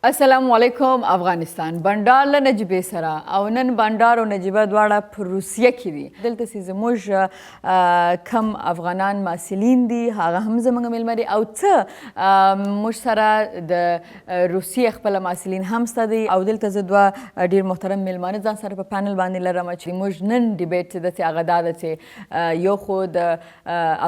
السلام علیکم افغانستان بنډار له نجیبې سره او نن بنډار او نجیبه دواړه په روسیه کې دي. دلته چې زموږ کم افغانان محصلین دي هغه هم زموږ میلمه دي او څه موږ سره د روسیې خپله محصلین هم سته دي او دلته زه دوه ډېر محترم میلمانه ځان سره په پانل باندې لرم چې موږ نن ډیبیټ چې ده چې هغه دا ده چې یو خو د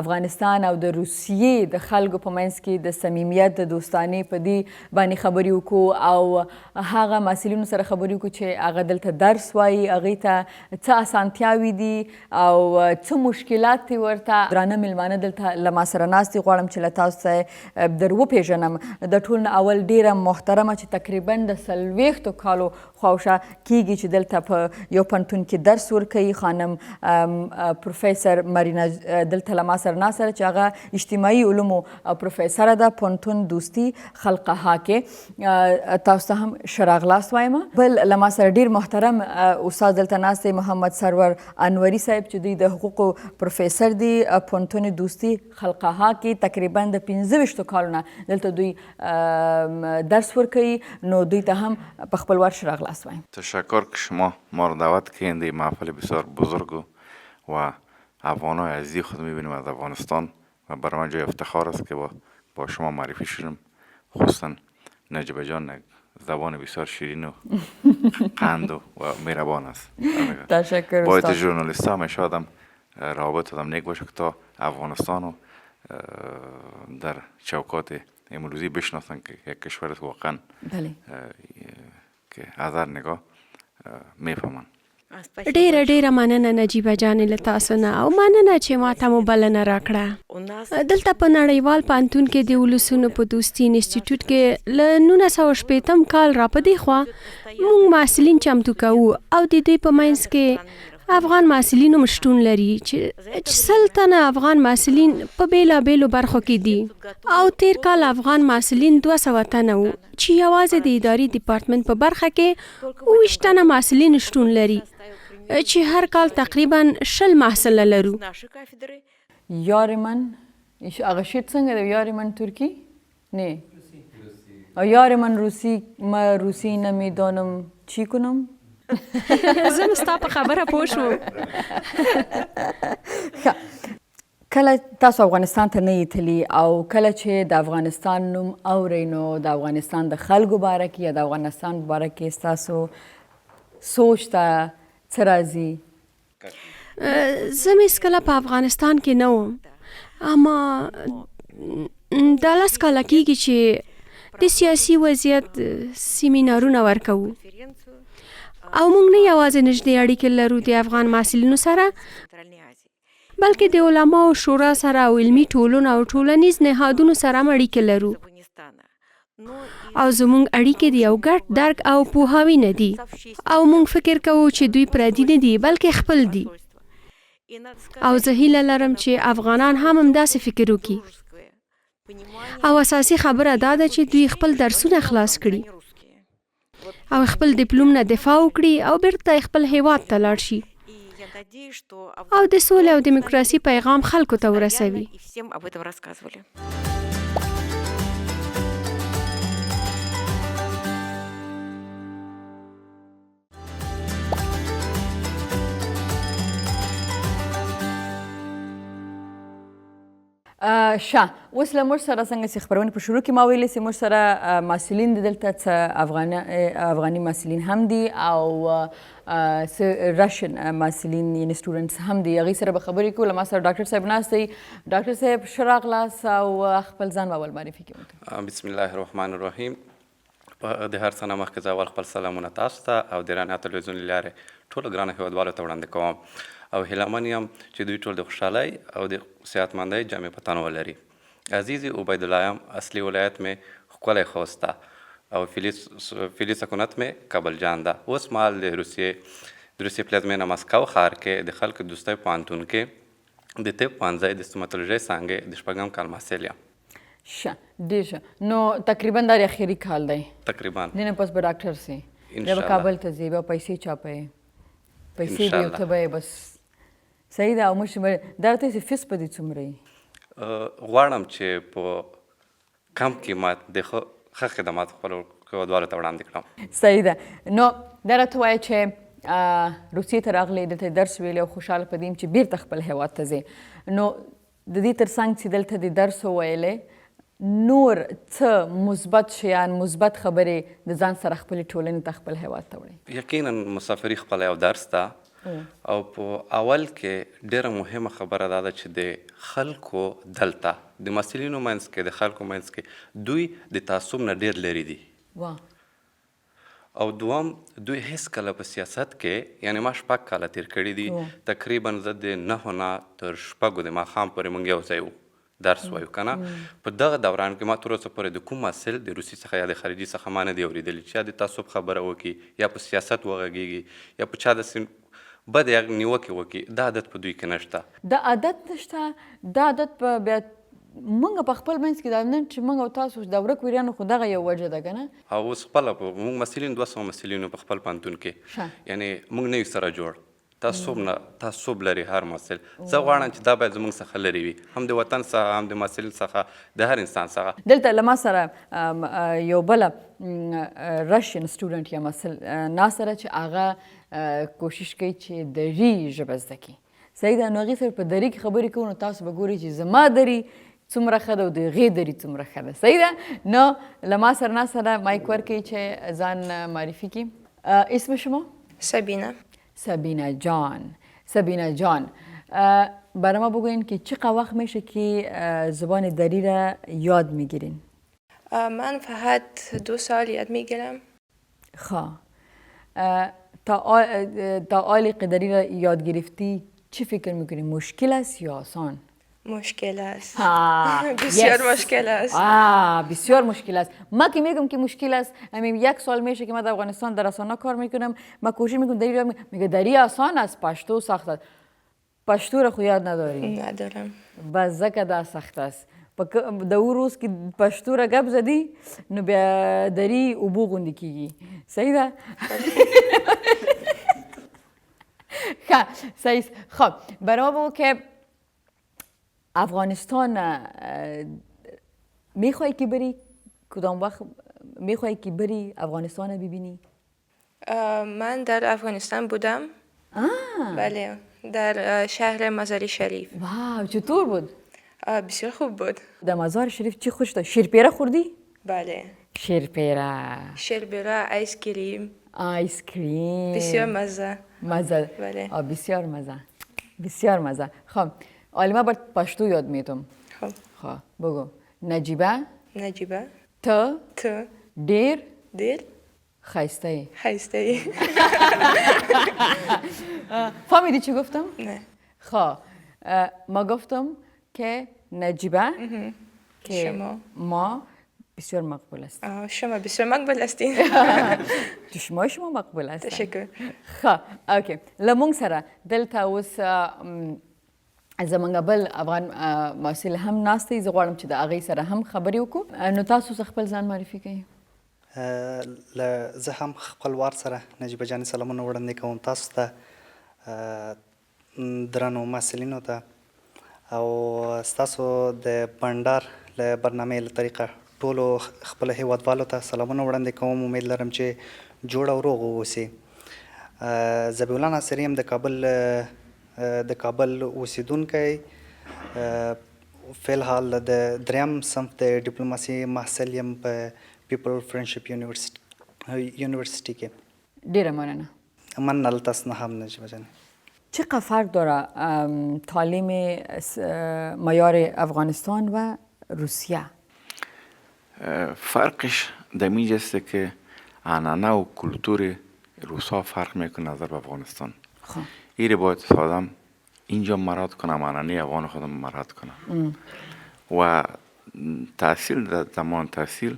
افغانستان او د روسیې د خلکو په منځ کې د صمیمیت د دوستانې په دې باندې خبرې وکړو او هغه محصلینو سره خبرې وکړو چې هغه دلته درس وایي، هغې ته څه اسانتیاوې دي او څه مشکلات دي ورته. درانه میلمانه دلته له ما سره ناست دي. غواړم چې له تاسو څخه در وپېژنم. د ټول نه اول ډېره محترمه چې تقریبا د 40 کالو خواوشا کېږي چې دلته په یو پوهنتون کې درس ورکوي، خانم پروفیسر مرینا دلته له ما سره ناسته چې هغه اجتماعي علومو پروفیسره ده، پوهنتون دوستي خلقها کې. تاسو ته هم ښه راغلاست وایم. بل له ما سره ډېر محترم استاد دلته ناست دی، محمد سرور انوري صاحب چې دوی د حقوقو پروفیسر دي، پوهنتون دوستي خلقها کې تقریبا د 25 کالو نه دلته دوی درس ورکوي. نو دوی ته هم په خپل وار ښه راغلاست وایم. تشکر که شما ما رو دعوت کردید. این محفل بسیار بزرگ و افغانای عزیزی خود میبینیم از افغانستان و برای من جای افتخار است که با شما معرفی شدم. خصوصا نجیبه جان زبان بسیار شیرین و قند و مهربان است. تشکر باید استاد. ژورنالیست هم شاید هم روابط هم نیک باشه که تا افغانستان رو در چوکات امروزی بشناسن که یک کشور است واقعا که از هر نگاه میفهمن. ډیره مننه نجیبه جانې له تاسو نه او مننه چې ما ته مو بلنه راکړه. دلته په نړیوال پوهنتون کې د ولسونو په دوستي انسټیټیوټ کې له 1960 کال را په دې خوا موږ محصلین چمتو کوو او د دوی په منځ کې افغان محصلین هم شتون لري چې 100 تنه افغان محصلین په بیلابیلو برخو کې دي او تیر کال افغان محصلین 200 تنه وو چې یوازې د اداري ډپارټمنټ په برخه کې 20 تنه محصلین شتون لري چې هر کال تقریبا 20 محصله لرو. یارمن هغه شیت څنګه دی؟ یارمن ترکی نه او یارمن روسی. ما روسی نمیدانم چی کنم. زه ستا په خبره پوه شوم. کله تاسو افغانستان ته نه تللی او کله چې د افغانستان نوم اورئ نو د افغانستان د خلکو باره کې یا د افغانستان باره کې ستاسو سوچ ته څه راځي؟ زه مې هېڅکله په افغانستان کې نه وم، اما دا 10 کاله کېږي چې د سیاسي وضعیت سیمینارونه ورکوو او موږ نه یوازې نږدې اړیکې لرو د افغان محصلینو سره بلکې د علماو شورا سره او علمي ټولنو او ټولنیز نهادونو سره هم اړیکې لرو او زموږ اړیکې د یو ګډ درک او پوهاوي نه دي او موږ فکر کوو چې دوی پردي نه دي بلکې خپل دي او زه هیله لرم چې افغانان هم همداسې فکر وکړي او اساسي خبره دا ده چې دوی خپل درسونه خلاص کړي او خپل ډیپلوم نه دفاع وکړي او بیرته خپل هیواد ته لاړ شي او د سولې او دیموکراسي پیغام خلکو ته ورسوي. ښه، اوس له موږ سره څنګه چې خپرونې په شروع کې ما ویلې چې موږ سره محصلین د دلته څه افغاني محصلین هم دي او څه راشن محصلین یعنې سټوډنټس هم دي. هغوی سره به خبرې کوو. له ما سره ډاکټر صاحب ناست دی. ډاکټر صاحب ښه راغلاست او خپل ځان به اول معرفي کړو. بسم الله الرحمن الرحیم. د هر څه نه مخکې زه اول خپل سلامونه تاسو ته او د رڼا تلویزیون له لارې ټولو ګرانو هېوادوالو ته وړاندې کوم او هیلهمن یم چې دوی ټول د خوشحالۍ او د صحتمندۍ جامې په تن ولري. عزیزی عبیدالله یم، اصلی ولایت میں ښکلی خوست او فعلي سکونت میں کابل جان ده. اوس مهال د روسیې پلازمینه مسکو ښار کې د خلکو دوستۍ پوهنتون کې د طب پوهنځی د ستوماتولوژۍ څانګې د 8م کال محصل یم. ښه، ډېر ښه. نو تقریبا دا اخري کال دی. تقریبا دې نه پس به ډاکټر سي، بیا به کابل ته ځې، بیا پیسې چاپوې، پیسې دې ورته به یې بس صحیح ده. او موږ چې دا راته چې فیس په دې څومره وي؟ غواړم چې په کم قیمت د ښه خدمات خپلو هیوادوالو ته وړاندې کړم. صحیح ده. نو دا راته وایه چې روسیې ته راغلی، دلته درس ویلی او خوشحاله په دې یم چې بیرته خپل هیواد ته ځې. نو د دې تر څنګ چې دلته دې درس وویلی، نور څه مثبت شیان، مثبت خبرې د ځان سره خپلې ټولنې ته، خپل هیواد ته وړئ؟ یقینا مسافري خپل یو درس ده او په اول کې ډیره مهمه خبره دا ده چې د خلکو دلته د مسلینو منځ کې، د خلکو منځ کې دوی د تعصب نه ډیر لرې دي. واه. او دوم، دوی هیڅ کله په سیاست کې، یعنی ما 6 کاله تیر کړي دي، تقریبا زه د 9 نه تر 6 د ماښام پورې موږ یو ځای وو درس وایو که نه. په دغه دوران کې ما تر اوسه پورې د کوم محصل د روسي څخه یا د خارجي څخه ما نه دی اورېدلی چې یا د تعصب خبره وکړي یا په سیاست وغږېږي یا په چا داسې بد نیوکې وکړي. دا عادت په دوی کې نشته. دا عادت نشته. دا عادت په بیا موږ په خپل منځ کې دا نن چې موږ او تاسو د ورک ویریانو خو دغه یو وجه ده که نه. او اوس خپله موږ مسلین 200 مسلینو په خپل پوهنتون کې، یعنی موږ نه یو سره جوړ. تعصب لري هر محصل. زه غواړم چې دا باید زموږ څخه لرې وي، هم د وطن څخه، هم د محصل څخه، د هر انسان څخه. دلته له ما سره یو بله رشین سټوډنټ یا محصل ناسره چې هغه کوشش کوي چې دري ژبه زده کړي. صحیح ده. نو هغې سره په دري کې خبرې کوو، نو تاسو به ګورئ چې زما دري څومره ښه ده او د هغې دري څومره ښه ده. صحیح ده. نو له ما سره ناسره مایک ورکوي چې ځان معرفی کړي. اسم شما؟ سبینه جان. سبینه جان، برای ما بگوین که چقدر وقت میشه که زبان دری را یاد میگیرین؟ من فقط 2 سال یاد میگیرم. خواه. تا آلی قدری را یاد گرفتی چی فکر میکنی؟ مشکل است یا آسان؟ مشکل است. بسیار مشکل است. بسیار مشکل است. ما که میگم که مشکل است، همین 1 سال میشه که من در افغانستان در رسانه کار میکنم، من کوشش میکنم دری را میگه دری آسان است، پشتو سخت است. پشتو را خو یاد نداری؟ ندارم. بس زکه دا سخت است. د او روز که پشتو را گپ زدی، نو بیا دری اوبو غوندې کیږي. صحیح ده؟ ښه، صحیح. خب برای ما که افغانستان میخوایی که بری؟ کدام وقت میخوایی که بری افغانستان ببینی؟ من در افغانستان بودم. بله، در شهر مزار شریف. واو، چطور بود؟ بسیار خوب بود. در مزار شریف چی خوش داشت؟ شیرپیره خوردی؟ بله. شیرپیره، آیس کریم. آیس کریم. بسیار مزه. بله. بسیار مزه. بسیار مزه. خب آلیما باید پشتو یاد میتم. خب بگو. نجیبه. تو دیر خیسته ای. فهمیدی چی گفتم؟ نه. خب ما گفتم که نجیبه که ما بسیار مقبول است. شما بسیار مقبول هستین. شما مقبول است. تشکر. خب اوکی. لمونگ سره دلته اوس زمونږ بل افغان محصل هم ناست دی. زه غواړم چې د هغې سره هم خبرې وکړو. نو تاسو خپل ځان معرفي کوئ؟ زه هم خپلوار سره نجیبه جانې سلامونه وړاندې کوم تاسو ته، درنو محصلینو ته، او ستاسو د بنډار له برنامې له طریقه ټولو خپل هیوادوالو ته سلامونه وړاندې کوم. امید لرم چې جوړ او روغ واوسئ. ذبیح الله ناصري یم د کابل اوسیدونکی، فیلحال د 3م صنف د ډیپلوماسي محصل یم په پیپل فرندشپ یونیورسیتی کې. ډیره مننه. من نلتس نهم نجیبه جان. چقدر فرق داره تعلیم معیار افغانستان و روسیه؟ فرقش در اینجاست که عنعنه و کلتور روسا فرق میکنه نظر به افغانستان. این باید آدم اینجا مراد کنم، عنعنه افغان خودم مراد کنم. و تحصیل در زمان تحصیل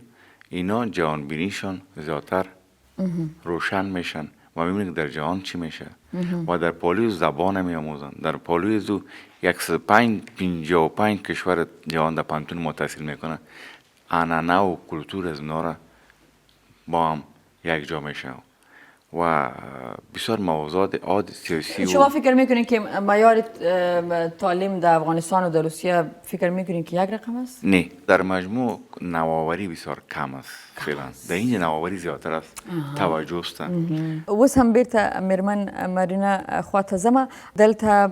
اینا جهانبینیشان زیادتر روشن میشن و میبینید در جهان چی میشه و در پالوی زبان میاموزن. در پالوی زو 155 کشور جهان در پانتون ما تحصیل میکنه. عنعنه و کلتور از اونا را با هم یک جا میشه و بسیار موضوعات عادی سیاسی شما فکر میکنین که معیار تعلیم در افغانستان و در روسیه فکر میکنین که یک رقم است؟ نه، در مجموع نوآوری بسیار کم است فعلا. در اینجا نوآوری زیادتر است، توجه است. اوس هم بیرته میرمن مارینه خواته ځمه دلته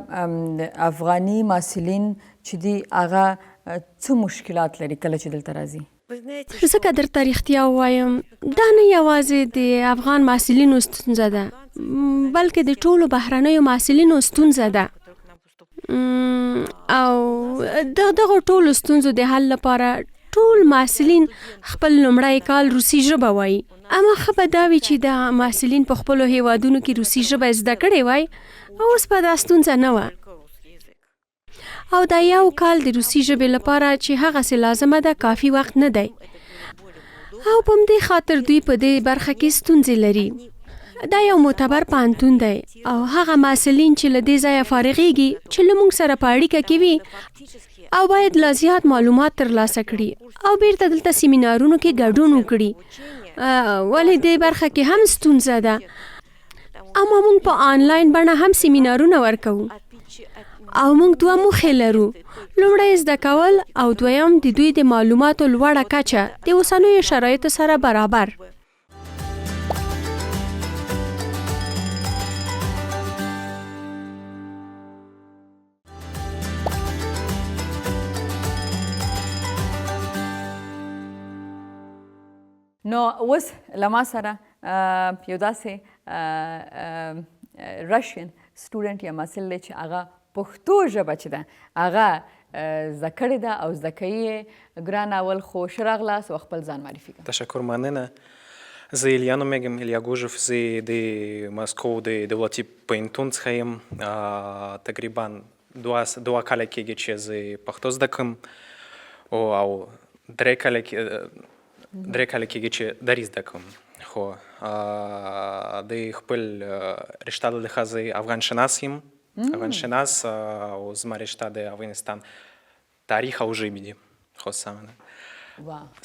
افغاني محصلین چې دي هغه څه مشکلات لري کله چې دلته راځي؟ ځکه درته رښتیا ووایم دا نه یوازې د افغان محصلینو ستونزه ده بلکې د ټولو بهرنیو محصلینو ستونزه ده او دغه ټولو ستونزو د حل لپاره ټول محصلین خپل لومړی کال روسي ژبه وایي. اما ښه به دا وي چې دا محصلین په خپلو هیوادونو کې روسي ژبه زده کړې وای اوس به دا ستونزه نه وه. او دا یو کال د روسي ژبې لپاره چې هغسې لازمه ده کافي وخت نه دی او په همدې خاطر دوی په دې برخه کې ستونزې لري. دا یو معتبر پوهنتون دی او هغه محصلین چې له دې ځایه فارغېږي چې له موږ سره په اړیکه کې وي او باید لا زیات معلومات ترلاسه کړي او بیرته دلته سیمینارونو کې ګډون وکړي ولې دې برخه کې هم ستونزه ده. اما موږ په آنلاین بڼه هم سیمینارونه ورکوو او موږ دوه موخې لرو. لومړی زده کول او دویم د دوی د معلوماتو لوړه کچه د اوسنیو شرایطو سره برابر. نو اوس له ما سره یو داسې راشین سټوډنټ یا محصل دی چې هغه پښتو ژبه چې ده هغه زده کړې ده او زده کوي یې. ګران اول خو ښه راغلاست او خپل ځان معرفي کړه. تشکر مننه. زه ایلیا نومیږم، ایلیا ګوژف. زه د مسکو د دولتي پوهنتون څخه یم. تقریبا دوه کاله کېږي چې زه پښتو زده کوم او درې کاله کېږي چې دري زده کوم. خو د خپل رشته له لحاظه زه افغان شناس یم. افغان شناس او زما رشته د افغانستان تاریخ او ژبې دي خصوصا.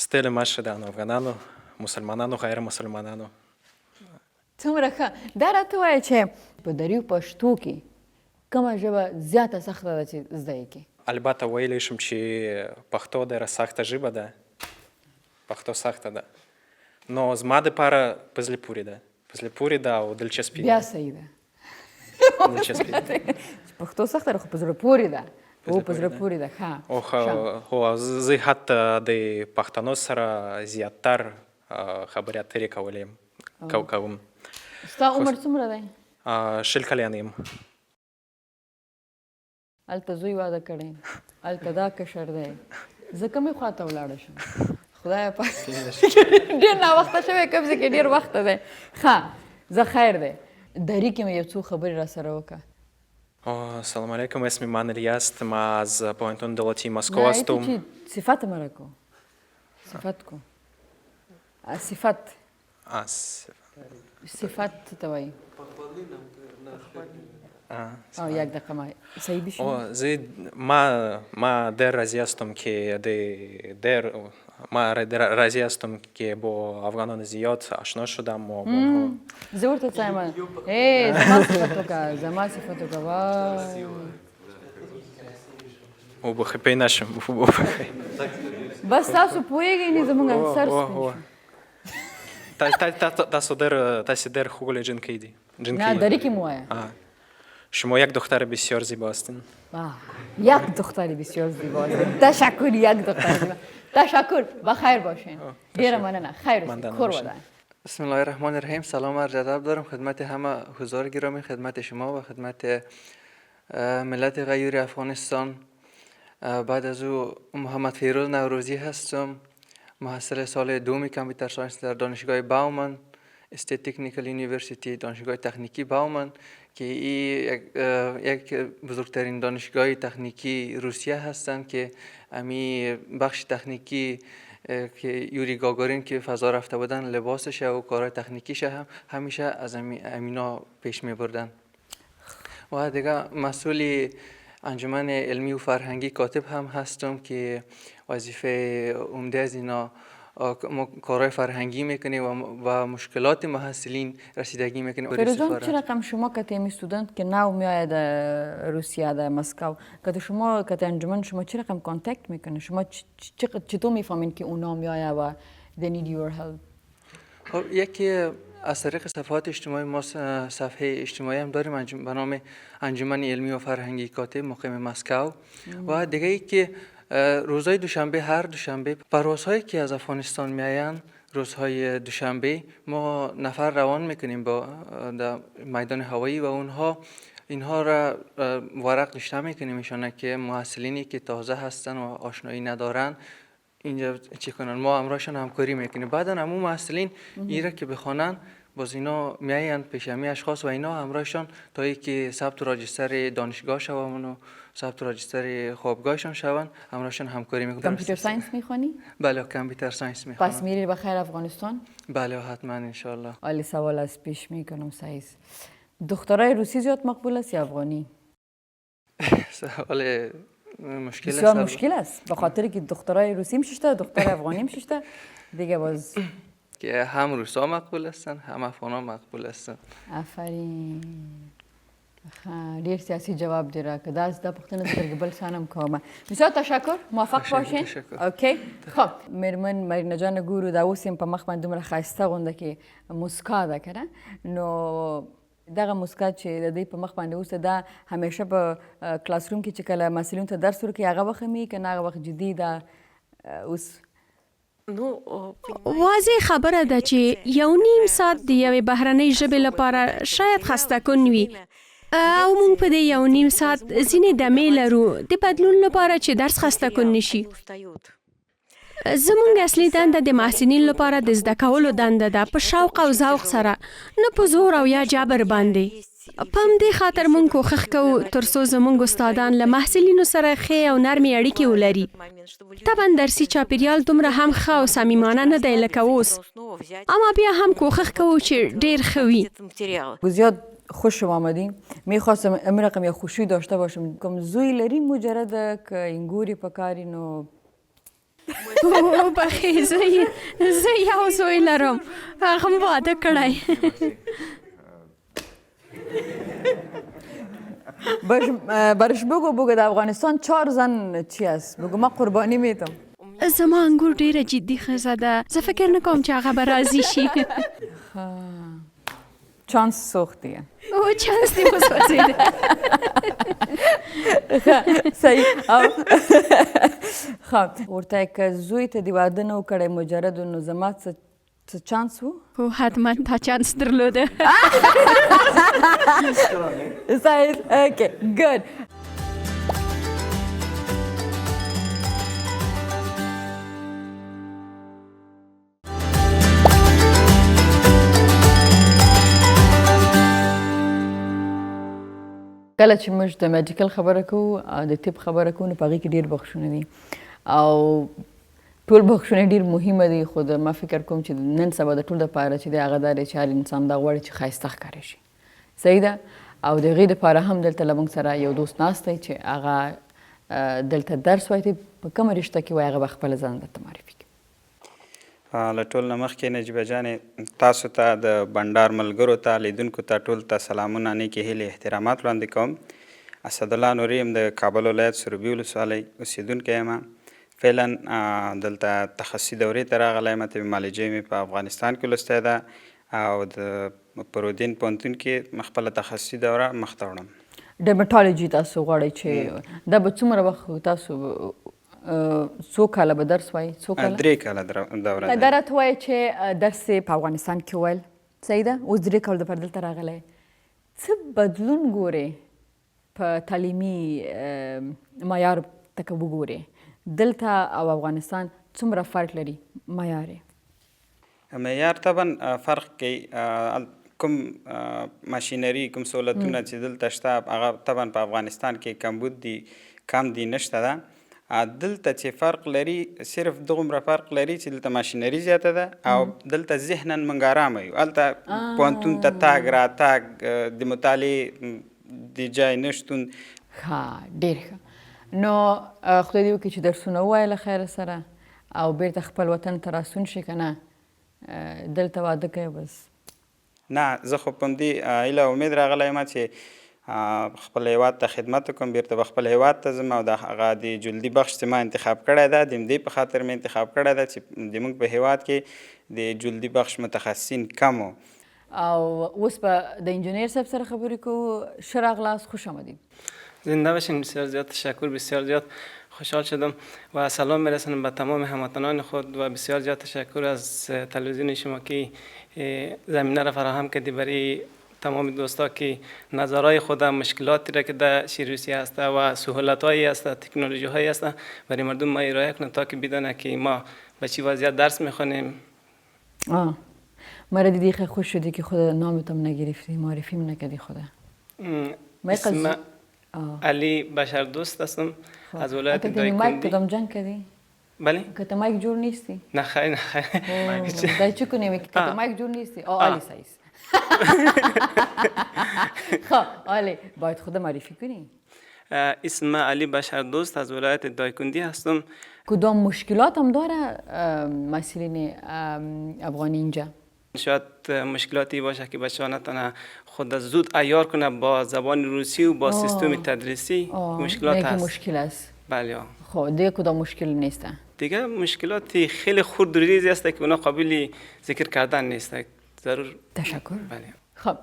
ستړی مه شه د افغانانو، مسلمانانو، غیر مسلمانانو. څومره ښه. دا راته وایه چې په دري پښتو کې کومه ژبه زیاته سخته ده چې زده یې کړې؟ البته ویلی شم چې پښتو ډېره سخته ژبه ده. پښتو سخته ده نو زما دپاره په زړه پورې ده. په زړه پورې ده او دلچسپي ده. بیا صحیح ده. دلچسپي ده. پښتو سخته ده خو په زړه پورې ده. او په زړه پورې ده. ښه. خو زه حتی د پښتنو سره زیاتر خبرې اترې کوم. ستا عمر څومره دی؟ 20 کلن یم. هلته زوی واده کړی، هلته دا کشر دی. زه کومې خواته ولاړه شم؟ خدایه پاک ډېر ناوخته شوی، کوم ځای کې ډېر وخته دی. ښه زه خیر دی. دري کې مې یو څو خبرې را سره وکړه. سلام علیکم، اسمي من الیاس. ما از پوهنتون دولتی مسکو هستم. نه صفت مرا کو. صفت کو. صفت ته وایي. یک دقیقه ما صحیح بشیم. ما در راضی هستم که راضی هستم که با افغانان زیاد آشنا شدم و زه ورته څه یم زما صفت وکړه، زما صفت وکړه. وای وبخښئ پوه نه شم. بس تاسو پوهېږئ نه زموږ سر سپین تاسو ډېر ښکلې جنکۍ دي. نه دري کې مو وایه. شما یک دختر بسیار زیبا هستین. یک دختر بسیار زیبا هستین. تشکر. یک دختر زیبا. تشکر. بخیر باشین. ډیره مننه. خیر اوسید. کور ودان. بسم الله الرحمن الرحیم. سلام عرض ادب دارم خدمت همه حضار گرامی، خدمت شما و خدمت ملت غیور افغانستان. بعد از او محمد فیروز نوروزی هستم، محصل سال دوم کامپیوتر ساینس در دانشگاه باومن استیت تکنیکال یونیورسیتی، دانشگاه تکنیکی باومن که یک بزرگترین دانشگاه تکنیکی روسیه هستند که امی بخش تکنیکی که یوری گاگارین که فضا رفته بودن لباسش و کارهای تکنیکیش هم همیشه از امینا پیش می بردن. و دیگه مسئول انجمن علمی و فرهنگی کاتب هم هستم که وظیفه عمده از اینا کارهای فرهنگی میکنیم و مشکلات محصلین رسیدگی میکنیم. فیروزان چه رقم شما که استودنت که نو میآید روسیه در مسکو که شما که انجمن شما چه رقم کانتکت میکنه شما چطور میفهمین که اونا میآید و they need your help؟ خب یکی از طریق صفحات اجتماعی ما صفحه اجتماعی هم داریم به نام انجمن علمی و فرهنگی کاتب مقیم مسکو و دیگه ای که روزهای دوشنبه هر دوشنبه پروازهایی که از افغانستان میآیند روزهای دوشنبه ما نفر روان میکنیم با میدان هوایی و اینها را ورق نوشته میکنیم ایشان که محصلینی که تازه هستن و آشنایی ندارن اینجا چی کنن ما همراهشان همکاری میکنیم. بعدا همون محصلین این را که بخوانن باز اینا میایند پیش همی اشخاص و اینا همراهشان تا اینکه ثبت و راجستر دانشگاه شوند و ثبت و راجستر خوابگاهشان شوند همراهشان همکاری میکنیم. کامپیوتر ساینس میخوانی؟ بله کامپیوتر ساینس میخوانم. پس میری بخیر افغانستان؟ بله حتما انشالله. عالی سوال از پیش میکنم سعیز دخترای روسی زیاد مقبول است یا افغانی؟ سوال مشکل است. بسیار مشکل است به خاطر که دخترای روسی میشته دختر افغانی میشته دیگه باز که هم روسا مقبول هستن هم افغانا مقبول هستن. آفرین ډیر سیاسی جواب دی راکړه دا د پښتنه د ګرګبل سانم کومه بسیار تشکر موفق باشین. اوکی خب میرمن مرینا جان ګورو دا اوس په مخ باندې دومره ښایسته غونډه کې مسکا ده کنه نو دغه مسکا چې د دې په مخ باندې اوس دا همیشه په کلاس روم کې چې کله محصلینو ته درس ورکوي هغه وخت می که نه هغه وخت جدي ده اوس واضح خبره ده چې 1.5 ساعت د یوې بهرنۍ ژبې لپاره شاید خسته کن وي او موږ په دې 1.5 ساعت ځینې دمې لرو د بدلون لپاره چې درس خسته کن نشي. زموږ اصلي دنده د محصلینو لپاره د زده کولو دنده ده په شوق او ذوق سره نه په زور او یا جبر باندې. په همدې خاطر موږ کوښښ کوو تر څو زموږ استادان له محصلینو سره ښې او نرمې اړیکې ولري. طبعا درسي چاپیریال دومره هم ښه او صمیمانه نه دی لکه اوس اما بیا هم کوښښ کوو چې ډېر ښه وي. زیاد خوش آمدین. میخواستم امروز رقم یا خوشی داشته باشم کم زوی لریم مجرد که اینگوری پکارین و بخی زه یو زوی لرم هغه م واده کړی. برش بگو در افغانستان 4 زن چی است؟ بگو ما قربانی میتم. زما انګور ډیره جدي ښځه ده زه فکر نه کوم چې هغه به راضي شي. چانس سوختیه او چانس دی وسوځیده. صحیح خب ورته که زوی ته دی واده نه وکړی مجرد نو زما څه چانس و؟ خو حتما تا چانس درلوده. صحیح اوکې ګډ. کله چې موږ د میډیکل خبره کوو او د طب خبره کوو نو په هغې کې ډېر بخښونه دي او ټول بخښونه ډېر مهمه دي خو ما فکر کوم چې نن سبا د ټول دپاره چې دی هغه دا دی چې هر انسان دا غواړي چې ښایسته ښکاره شي. صحیح ده او د هغې دپاره هم دلته له موږ سره یو دوست ناست دی چې هغه دلته درس وایي په کومه رشته کې وایي هغه به خپله ځان درته معرفي کړي. له ټول نه مخکې نجیبه جانې تاسو ته د بنډار ملګرو ته لیدونکو ته ټول ته سلامونه نیکې هیلې احترامات وړاندې کوم. اسدالله نوري یم د کابل ولایت سروبي ولسوالۍ اوسېدونکی یم. فعلا دلته تخصصي دورې ته راغلی یم. طب معالجې مې په افغانستان کې لوستی ده او د پرودین پوهنتون کې خپله تخصصي دوره مخته وړم. ډرمټالوجي تاسو غواړئ چې دا به څومره وخت تاسو څو کاله به درس وایي؟ 3 کاله دوره ده. دا راته وایي چې درس په افغانستان کې ویل صحیح ده اوس 3 کاله دپاره دلته راغلی څه بدلون ګورې په تعلیمي معیار ته که وګورې دلته او افغانستان څومره فرق لري معیار یې؟ معیار طبعا فرق کوي. کوم ماشینري کوم سهولتونه چې دلته شته هغه طبعا په افغانستان کې کمبود دي کم دي نشته ده. دلته چې فرق لري صرف دغومره فرق لري چې دلته ماشینري زیاته ده او دلته ذهنا موږ ارامه یو. هلته پوهنتون ته تګ راتګ د مطالعې د ځای نشتون. ښه ډېر ښه. نو خدای دې وکړي چې درسونه ووایه له خیره سره او بیرته خپل وطن ته راستون شي که نه دلته واده کوي بس؟ نه زه خو په همدې هیله امید راغلی یم چې خپل هیواد ته خدمت وکړم، بیرته به خپل هیواد ته ځم او د هغه د جلدي بخش چې ما انتخاب کړی ده د همدې په خاطر مې انتخاب کړی ده چې زموږ په هیواد کې د جلدي بخش متخصصین کم و. او اوس به د انجینیر صاحب سره خبرې کوو. ښه راغلاست، خوش آمدید. زنده باشین. بسیار زیاد تشکر، بسیار زیاد خوشحال شدم و سلام میرسونم به تمام هموطنان خود و بسیار زیاد تشکر از تلویزیون شما که زمینه را فراهم کردی برای تمام دوستا که نظرهای خود مشکلاتی را که در روسیه هست و سهولت‌هایی هست، تکنولوژی هایی هست برای مردم ما ارائه کنند تا که بدانند که ما به چی وضعیت درس میخونیم. مرا دیدی خیلی خوش شدی که خود نامتم نگرفتی، معرفیم نکردی خدا. اسم علی بشردوست هستم از ولایت دایکندی. مایک کدام جنگ کردی؟ بله؟ که تو مایک جور نیستی؟ نه خیر نه خیر. دای چی کنیم که تو مایک جور نیستی؟ علی سایس. خب علی باید خود معرفی کنی. اسم علی بشردوست از ولایت دایکندی هستم. کدام مشکلات هم داره مسئولین افغانی اینجا؟ شاید مشکلاتی باشه که بچه ها نتونه خود زود عیار کنه با زبان روسی و با سیستم تدریسی. مشکلات هست. مشکل است. بله. خب دیگه کدام مشکل نیست؟ دیگه مشکلاتی خیلی خرد و ریزی است که اونا قابل ذکر کردن نیست. ضرور. تشکر. بله. خب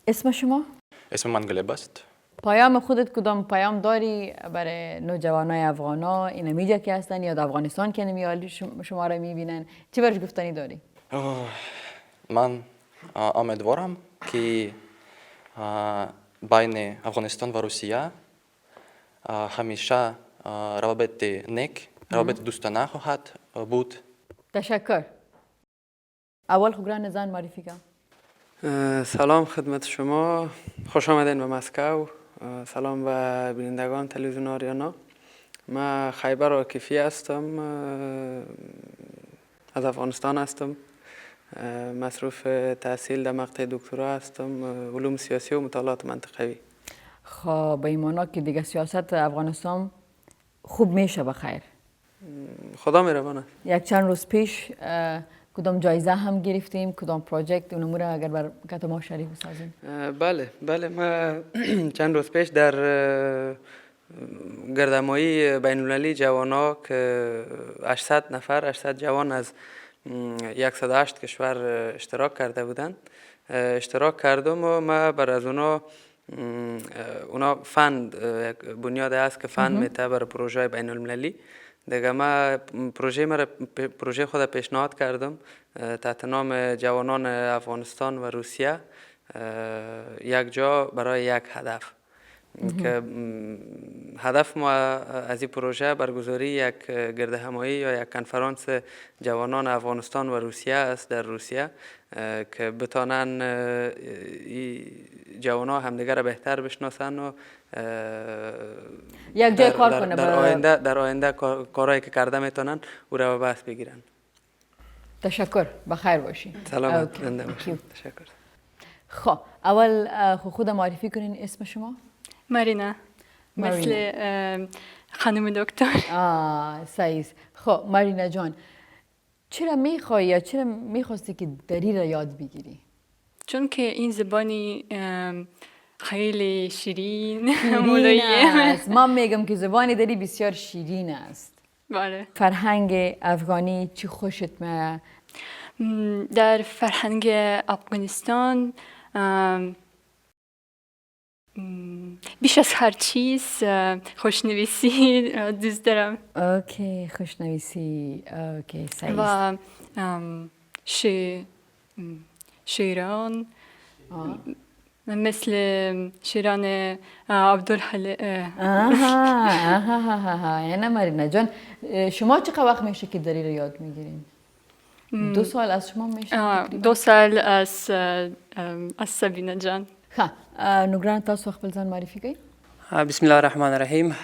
اسم شما؟ اسم من گلب است. پیام خودت کدام پیام داری برای نوجوانای افغانا این میجا که هستن یا در افغانستان که نمیالی شما را میبینن چی برش گفتنی داری؟ من امیدوارم که بین افغانستان و روسیه همیشه روابط نیک، روابط دوستانه خواهد بود. تشکر. اول خوگران زن معرفی کن. سلام خدمت شما، خوش آمدین به مسکو. سلام به بینندگان تلویزیون آریانا. من خیبر عاکفی هستم، از افغانستان هستم. مصروف تحصیل در مقطع دکترا هستم، علوم سیاسی و مطالعات منطقوی. خب به ایمانا که دیگه سیاست افغانستان خوب میشه بخیر. خدا مهربان. یک چند روز پیش کدام جایزه هم گرفتیم، کدام پروژکت اون امور اگر برکت ما شریک بسازیم. بله ما چند روز پیش در گردهمایی بین المللی جوانا که 800 نفر 800 جوان از 108 کشور اشتراک کرده بودند، اشتراک کردم و ما بر از اونا فند بنیاد است که فند میته برای پروژه بین المللی. دیگه ما پروژه خود پیشنهاد کردم تحت نام جوانان افغانستان و روسیه، یک جا برای یک هدف که هدف ما از این پروژه برگزاری یک گردهمایی یا یک کنفرانس جوانان افغانستان و روسیه است در روسیه که بتانن جوانان همدیگر را بهتر بشناسن و یک جای کار کنه در آینده کارهایی که کرده میتونن او را به بحث بگیرن. تشکر، بخیر باشی. سلامت زنده باشید. تشکر. خب اول خود معرفی کنین اسم شما؟ مارینا. مثل خانم دکتر. سعیز. خب مارینا جان، چرا میخوایی یا چرا میخواستی که دری را یاد بگیری؟ چون که این زبانی خیلی شیرین است. من میگم که زبانی دری بسیار شیرین است. بله. فرهنگ افغانی چی خوشت میاد؟ در فرهنگ افغانستان بیش از هر چیز خوشنویسی دوست دارم. اوکی، خوشنویسی. اوکی، سعید. و شیران مثل شیران عبدالحلیم. یعنی مارینا جان، شما چقدر وقت میشه که دری رو یاد میگیرین؟ 2 سال از شما میشه؟ 2 سال از سبینه جان. نگران تاسو خپل ځان معرفي کړئ. بسم الله الرحمن الرحیم.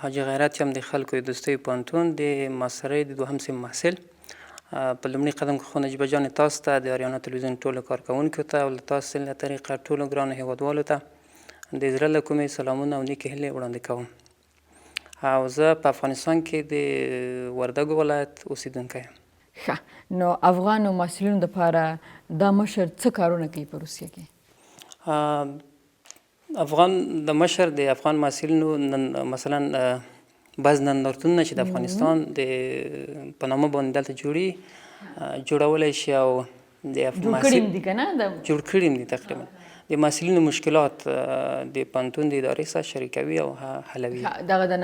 حاجی غیرت یم د خلکو د دوستۍ پوهنتون د ماسترۍ د 2 سیم محصل. په لومړي قدم کې خو نجیبه جان تاسو ته د آریانا تلویزیون ټولو کارکوونکو ته او له تاسو له طریقه ټولو ګرانو هیوادوالو ته د زړه له کومې سلامونه او نیکې هیلې وړاندې کوم. او زه په افغانستان کې د وردګو ولایت اوسیدونکی یم. ښه، نو افغانو محصلینو دپاره دا مشر څه کارونه کوي په روسیه کې؟ افغان د مشر د افغان محصلینو مثلا بعض نندارتونونه چې د افغانستان د په نامه باندې دلته جوړولی شي او جوړ کړي دي که نه؟ جوړ کړي دي تقریبا د محصلینو مشکلات د پوهنتون د ادارې سره شریکوي او حلوي. دغه د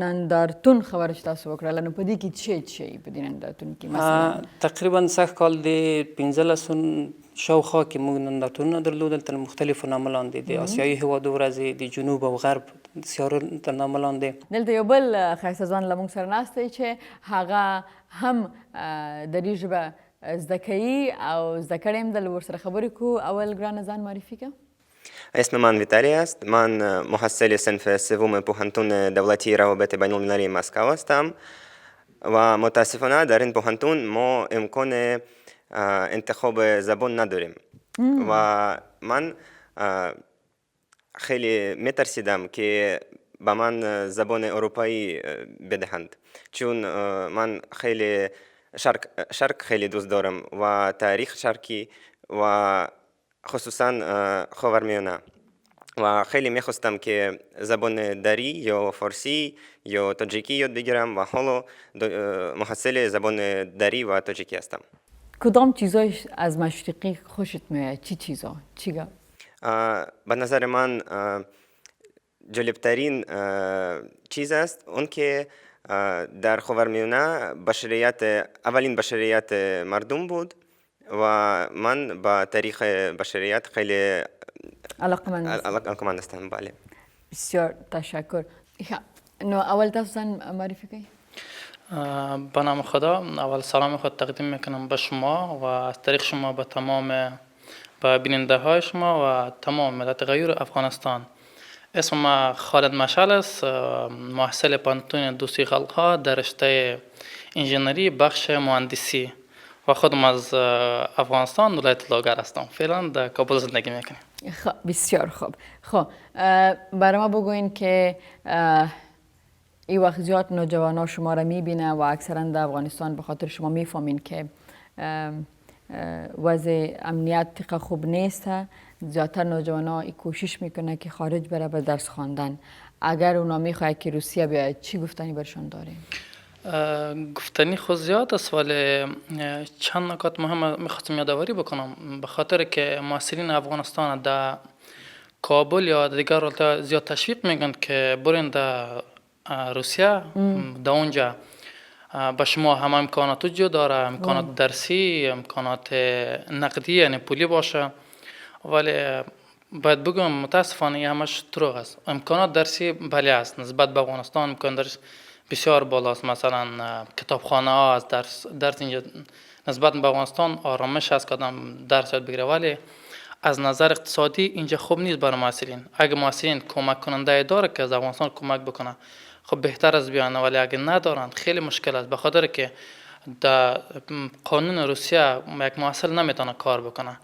نندارتون خبره چې تاسو وکړله، نو په دې کې څه په دې نندارتون کې مثلا؟ تقریبا سږ کال د 15 شاوخوا کې موږ نندارتونونه درلودل تر مختلفو نامه لاندې د آسیایي هېوادو ورځې د جنوب او غرب سیارو تر نامه لاندې. دلته یو بل ښایسته ځوان له موږ سره ناست دی چې هغه هم دري ژبه زده کوي او زده کړی هم دل ورسره خبرې کوو. اول ګرانه ځان معرفي که. اسم من ویتالی است. من محصل صنف سوم پوهنتون دولتی روابط بین المللی مسکو هستم و متاسفانه در این پوهنتون ما امکان انتخاب زبان نداریم و من خیلی میترسیدم که به من زبان اروپایی بدهند، چون من خیلی شرق خیلی دوست دارم و تاریخ شرقی و خصوصا خاورمیانه و خیلی میخواستم که زبان دری یا فارسی یا تاجیکی یاد بگیرم و حالا محصل زبان دری و تاجیکی هستم. کدام چیزای از مشرقی خوشت میاد؟ چی چیزا؟ چیگه؟ به نظر من جالبترین چیز است اون که در خاورمیانه اولین بشریت مردم بود و من با تاریخ بشریت خیلی علاقمند هستم. بله، بسیار تشکر. نو اول تاسو ځان معرفی کړئ. به نام خدا، اول سلام خود تقدیم میکنم به شما و از طریق شما به تمام بیننده های شما و تمام ملت غیور افغانستان. اسم ما خالد مشعل است، محصل پانتون دوستی خلقها در رشته انجینری بخش مهندسی و خودم از افغانستان ولایت لاغر هستم. فعلا در کابل زندگی میکنم. بسیار خوب. خب برای ما بگوین که این وقت زیاد نوجوانا شما را میبینه و اکثرا در افغانستان به خاطر شما میفهمین که وضع امنیت تقیق خوب نیست. زیادتر نوجوانا کوشش میکنه که خارج بره به درس خواندن. اگر اونا میخواه که روسیه بیاید چی گفتنی برشان داریم؟ گفتنی خود زیاد است، ولی چند نکات مهم میخواستم یادآوری بکنم. به خاطر که محصلین افغانستان در کابل یا دیگر ولایت زیاد تشویق میگن که برین در روسیه، در اونجا به شما هم امکانات وجود داره، امکانات درسی، امکانات نقدی یعنی پولی باشه. ولی باید بگم متاسفانه همش دروغ است. امکانات درسی بله است، نسبت به افغانستان امکان درس بسیار بالاست. مثلا کتابخانه ها از درس اینجا نسبت به افغانستان آرامش است که آدم درس یاد بگیره، ولی از نظر اقتصادی اینجا خوب نیست برای محصلین. اگه محصلین کمک کننده داره که از افغانستان کمک بکنه خب بهتر از بیان، ولی اگه ندارند خیلی مشکل است، به خاطر که در قانون روسیه یک محصل نمیتونه کار بکنه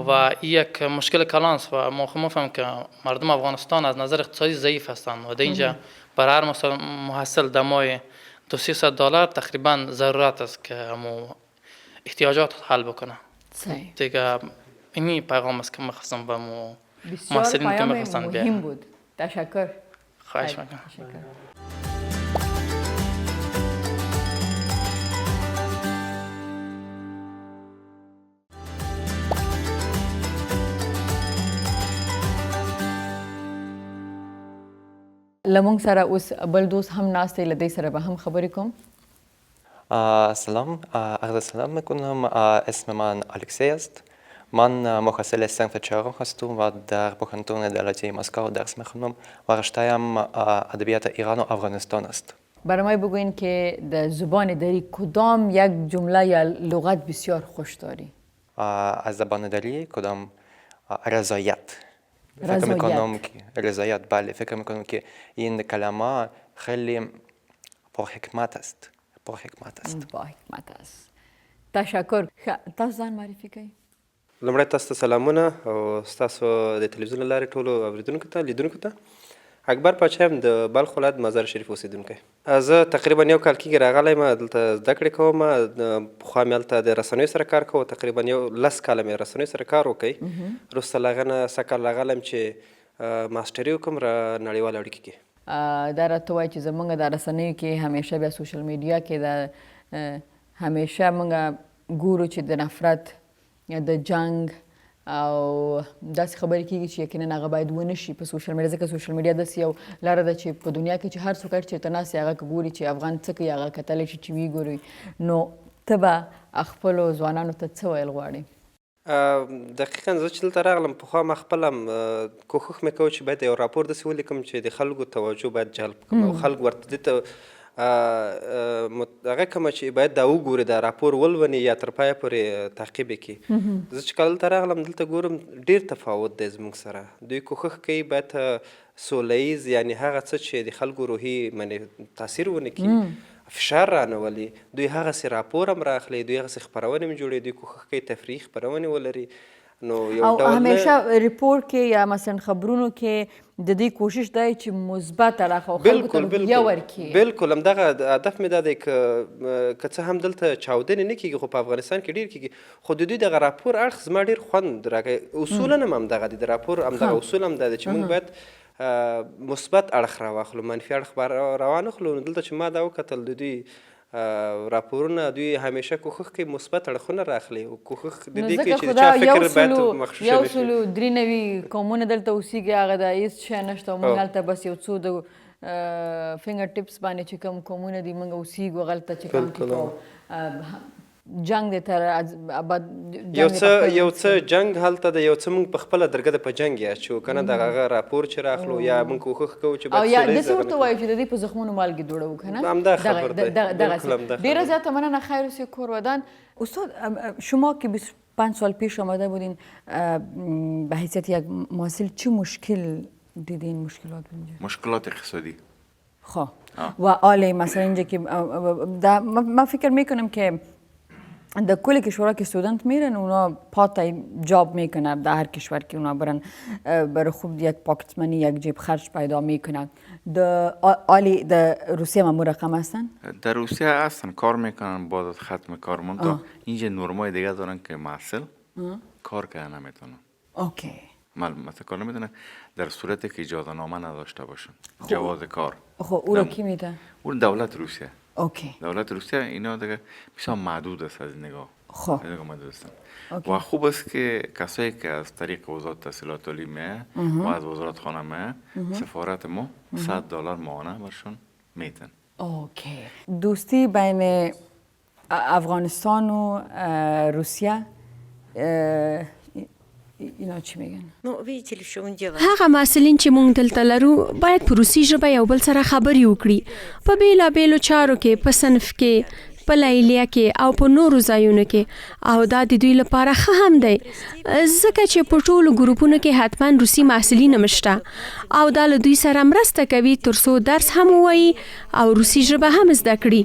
و یک مشکل کلان است و ما فهم که مردم افغانستان از نظر اقتصادی ضعیف هستند و در اینجا برای هر محصل در ماه $200 تقریبا ضرورت است که همو احتیاجات حل بکنه. دیگه اینی پیغام است که می‌خواستم به محصلین که می‌خواستن بیان. مهم بود. تشکر. خواهش میکنم. لمونږ سره اوس بل دوست هم ناست دی، له دې سره به هم خبرې کوم. سلام، عرض سلام میکنم. اسم من الکسی است. من محصل صنف چهارم هستم و در پوهنتون دولتی مسکو درس میخونم و رشته‌ام ادبیات ایران و افغانستان است. برای ما بگوین که در زبان دری کدام یک جمله یا لغت بسیار خوش داری؟ از زبان دری کدام رضایت. فکر میکنم که رضایت، بله، فکر میکنم که این کلمه خیلی پرحکمت است. پرحکمت است. تشکر. تاسو ځان معرفي کړئ. لومړی تاسو ته سلامونه او ستاسو د تلویزیون له لارې ټولو اوریدونکو ته لیدونکو ته. اکبر پاچا یم د بلخ ولایت مزار شریف اوسیدونکی. زه تقریبا 1 کال کېږي راغلی یم دلته زده کړې کوم. پخوا مې هلته د رسنیو سره کار کوه، تقریبا 10 کاله مې رسنیو سره کار وکړ. وروسته له هغه نه سږ کال راغلی یم چې ماسټري وکړم را نړیوال اړیکې کې. دا راته وایي چې زموږ د رسنیو کې همیشه بیا سوشل میډیا کې د همیشه موږ ګورو چې د نفرت یا د جنگ او داسې خبرې کېږي چې یقینا هغه باید ونه شي په سوشل میډیا، ځکه سوشل میډیا داسې یو لاره ده چې په دنیا کې چې هر څوک چېرته ناست هغه که ګوري چې افغان څه کوي هغه کتلی شي چې ویې ګوري. نو ته به خپلو ځوانانو ته څه ویل غواړې؟ دقیقا زه چې دلته راغلم پخوا ما خپل هم کوښښ مې کوه چې باید یو راپور داسې ولیکم چې د خلکو توجه باید جلب کړم او خلک ورته دې ته هغه کومه چې باید دا وګوري دا راپور ولوني یا تر پایه پورې تعقیب یې کړي. زه چې کله دلته راغلم دلته ګورم ډېر تفاوت دی زموږ سره. دوی کوښښ کوي باید سوله ییز یعنې هغه څه چې د خلکو روحي تاثیر ونه کړي، فشار رانولي. دوی هغسې راپور هم راخلي، دوی هغسې خپرونې هم جوړوي، دوی کوښښ کوي تفریحي خپرونې ولري. نو یو ډول او همیشه ریپورټ کې یا مثلا خبرونو کې د دې کوشش دی چې مثبت اړخ او خلکو ته روحیه ورکړي. بالکل همدغه هدف مې دا دی که څه هم دلته چاودنې نه کېږي خو په افغانستان کې ډېر کېږي، خو د دوی دغه راپور اړخ زما ډېر خوند راکوي. اصولا هم همدغه دی، د راپور همدغه اصول هم دا دی چې موږ باید مثبت اړخ راواخلو، منفي اړخ به راوانخلو. نو دلته چې ما دا وکتل د دوی راپورونه دوی همیشه کوښښ کوي مثبت اړخونه راخلي او کوښښ د دې کوي چې چا فکر باید مخشوشه یو سلو 93 قومونه دلته اوسېږي، هغه د هېڅ شی نشته او موږ هلته بس یو څو د فنګر ټپس باندې چې کوم قومونه دي موږ اوسېږو هغلته چې کوم جنگ دی تر یو څه جنگ هلته د یو څه موږ په خپله درګه د په جنګ یاچو که نه د هغه راپور چې راخلو یا موږ کوښښ کوو چې او یا داسې ورته وایو چې د دې په زخمونو مالګې دوړوو که نه همدا خبر دی. ډیره زیاده مننه خیر و سکور ودان. استاد شما که 25 سال پیش آمده بودین به حیثیت یک محصل چه مشکل دیدین؟ مشکلات اینجا؟ مشکلات اقتصادی. خب و آله مثلا اینجا که من فکر میکنم که در کل کشورها که استودنت میرن اونا پات جاب میکنن در هر کشور که اونا برن برای خوب یک پاکت منی یک جیب خرج پیدا میکنن. آلی در روسیه هم رقم هستن؟ در روسیه هستن کار میکنن بعد از ختم کار منطقه اینجا نرمای دیگه دارن که محصل کار کردن نمیتونن. اوکی. مثلا کار نمیتونن در صورتی که اجازه نامه نداشته باشن، جواز کار. خب او را کی میده؟ اون دولت روسیه. اوکی. دولت روسیه اینا دیگه بسیار محدود است از نگاه. خب. محدود هستن. و خوب است که کسایی که از طریق وزارت تحصیلات عالی میه و از وزارت خانه میه سفارت ما $100 ماهانه برشون میتن. اوکی. دوستی بین افغانستان و روسیه اینا چی میگن؟ هغه محصلین چې مونږ دلته لرو باید په روسي ژبه یو بل سره خبرې وکړي په بیلابیلو چارو کې، په صنف کې، په لیلیه کې او په نورو ځایونو کې. او دا د دوی لپاره ښه هم دی ځکه چې په ټولو ګروپونو کې حتما روسي محصلین هم شته او دا له دوی سره مرسته کوي تر څو درس هم ووایي او روسي ژبه هم زده کړي.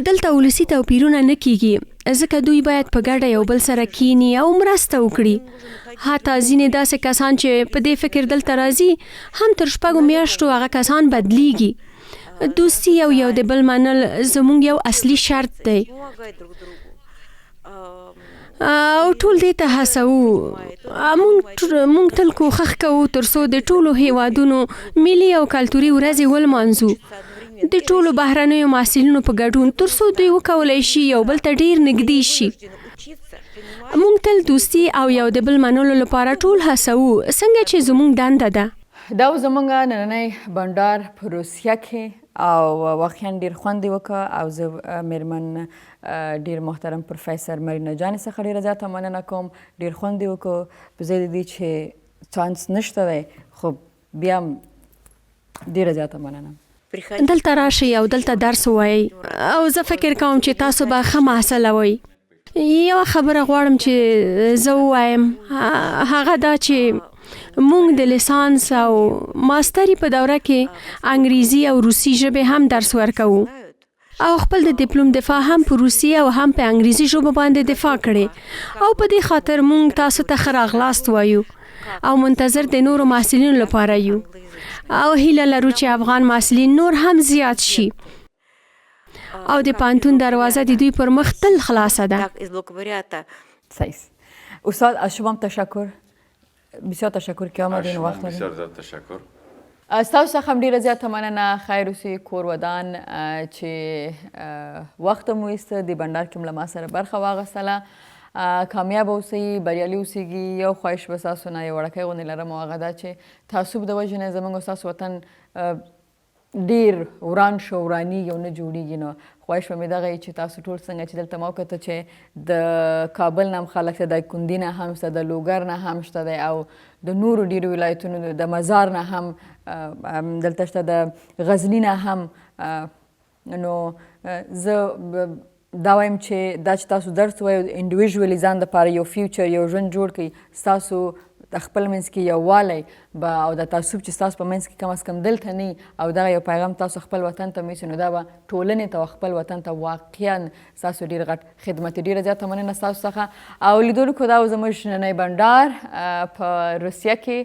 دلته ولسي توپیرونه نه کیږي ځکه دوی باید په ګډه یو بل سره کینی او مرسته وکړي. حتی ځینې داسې کسان چې په دې فکر دلته راځي هم تر 6 میاشتو هغه کسان بدلیږي. دوستي او یو د بل منل زموږ یو اصلي شرط دی او ټول دې ته هڅوو. موږ تل کوښښ کوو تر څو د ټولو هیوادونو ملي او کلتوري ورځې ولمانځو د ټولو بهرنیو محصلینو په ګډون تر څو دوی وکولی شي یو بل ته ډیر نږدې شي. موږ تل دوستي او یو د بل منلو لپاره ټول هڅوو څنګه چې زموږ دنده ده. دا زموږ نننی بنډار په روسیه کې او واقعا ډیر خوند وکړه او زه میرمن ډیر محترم پروفیسور مرینا جان څخه ډیره زیاته مننه کوم. ډیر خوند وکړه په ځای د دې چې چانس نشته دی خو بیا ډیره زیاته مننه. دلته راشئ او دلته درس ووایئ او زه فکر کوم چې تاسو به ښه محصله وئ. یوه خبره غواړم چې زه ووایم هغه دا چې موږ د لیسانس او ماستري په دوره کې انګریزي او روسي ژبې هم درس ورکوو او خپل د ډیپلوم دفاع هم په روسي او هم په انګریزي ژبه باندې دفاع کړې او په دې خاطر موږ تاسو ته ښه راغلاست وایو. او منتظر د نورو محصلینو لپاره یو او هیله لرو چې افغان محصلین نور هم زیات شي او د پانتون دروازه د دوی پر مخ تل خلاصه ده. صحیح. استاد از شما تشکر. بسیار تشکر که آمدین وقت دادین. بسیار زیاد تشکر. ستاسو څخه هم ډیره زیاته مننه. خیر اوسې کور ودان چې وخت مو ایسته د بنډار کې له ما سره برخه واخیستله. کامیاب اوسئ، بریالي اوسیږي. یو خواهش به ستاسو نه یو وړوکی غوندې لرم او هغه دا چې تعصب د وجې نه زموږ او ستاسو وطن ډیر وران شو، ورانیږي او نه جوړیږي. نو خواهش به مې دغه وي چې تاسو ټول څنګه چې دلته ما وکته چې د کابل نه هم خلک شته، د کندي نه هم شته، د لوګر نه هم شته دی او د نورو ډیرو ولایتونو د مزار نه هم دلته شته، د غزني نه هم. نو زه دا وایم چې دا چې تاسو درس وایو انډیویژولي ځان دپاره یو فیوچر، یو ژوند جوړ کړئ. ستاسو د خپل منځ کې یووالی به او د تعصب چې ستاسو په منځ کې کم از کم دلته نه او دغه یو پیغام تاسو خپل وطن ته میسئ، نو دا به ټولنې ته او خپل وطن ته واقعا ستاسو ډېر غټ خدمت. ډېره زیاته مننه ستاسو څخه. او لیدونکو دا و زموږ نننی بنډار په روسیه کې.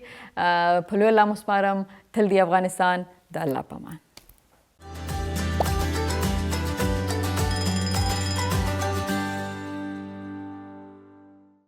په لوی الله مو سپارم. تل د افغانستان. د الله په امان.